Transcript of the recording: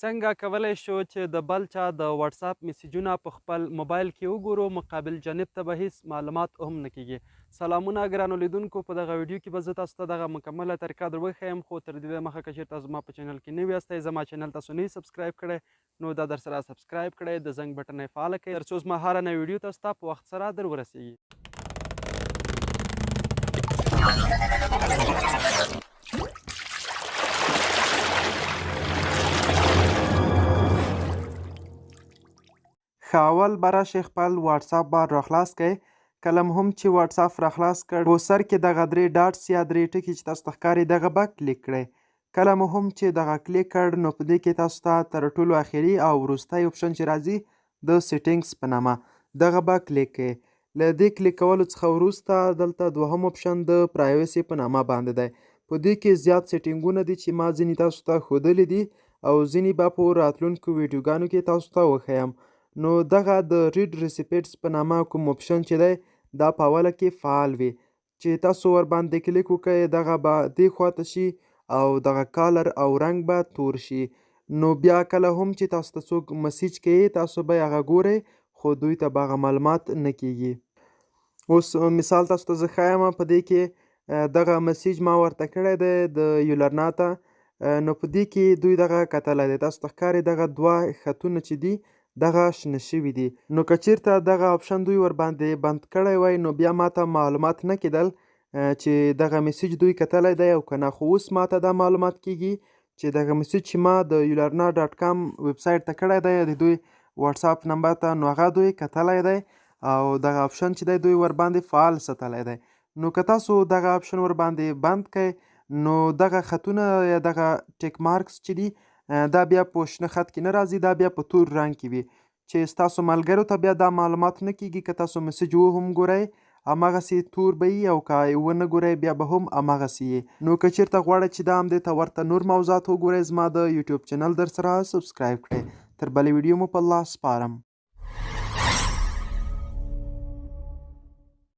څنګه کولی شو چې د بل چا د واتساپ میسیجونه په خپل موبایل کې وګورو، مقابل جانب ته به هیڅ معلومات هم نه کیږي. سلامونه ګرانو لیدونکو، په دغه ویډیو کې به زه تاسو ته دغه مکمله طریقه در وښیم، خو تر دې دمخه که چېرته زما په چینل کې نوي یاستئ، زما چینل تاسو نه سبسکرایب کړی نو دا در سره سبسکرایب کړئ، د زنګ بټن یې فعاله کړئ تر څو زما هره نوې ویډیو تاسو ته په وخت سره در ورسیږي. ښه، اول به راشئ خپل واتساپ بار راخلاص کړئ. کله مو هم چې واتساپ راخلاص کړ، په سر کې دغه 3 ډاټس یا 3 ټکي چې تاسو ته ښکاري دغه به کلیک کړئ. کله مو هم چې دغه کلیک کړ نو په دې کې تاسو ته تر ټولو اخري او وروستی اپشن چې راځي د سیټینګز په نامه دغه به کلیک کړئ. له دې کلیک کولو څخه وروسته دلته دوهم اپشن د پرایوسي په نامه باندې دی. په دې کې زیات سیټینګونه دي چې ما ځینې تاسو ته ښودلي دي او ځینې به په راتلونکو ویډیوګانو کې تاسو ته وښیم. نو دغه د ریډ ریسیپټس په نامه کوم اپشن چې دی دا په اوله کې فعال وي، چې تاسو ورباندې کلیک وکړئ دغه به دې خواته شي او دغه کالر او رنګ به تور شي. نو بیا کله هم چې تاسو ته څوک مسیج کوي تاسو به یې هغه ګورئ خو دوی ته به هغه معلومات نه کیږي. اوس مثال تاسو ته زه ښایم، په دې کې دغه مسیج ما ورته کړی دی د یولرنا ته، نو په دې کې دوی دغه کتلی دی، تاسو ته ښکاري دغه 2 خطونه چې دي دغه شنه شوي دي. نو که چیرته دغه اپشن دوی ورباندې بند کړی وای نو بیا ماته معلومات نه کېدل چې دغه میسیج دوی کتلی دی او که نه، خو اوس ماته دا معلومات کیږي چې دغه میسیج چې ما د یولرنا ډاټ کام ویبسایټ ته کړی دی د دوی واتساپ نمبر ته، نو هغه دوی کتلی دی او دغه اپشن چې دی دوی ورباندې فعال ساتلی دی. نو که تاسو دغه اپشن ورباندې بند کړئ نو دغه خطونه یا دغه ټیک مارکس چې دي دا بیا په شنه خط کې نه راځي، دا بیا په تور رنګ کې وي چې ستاسو ملګرو ته بیا دا معلومات نه کیږي. که تاسو میسیج هم ګورئ هماغسې تور به وي او که یې ونه ګورئ بیا به هم هماغسې وي. نو که چیرته غواړئ چې دا همدې ته ورته نور موضوعات وګورئ زما د یوټیوب چینل در سره سبسکرایب کړئ. تر بلې ویډیو مو په الله سپارم.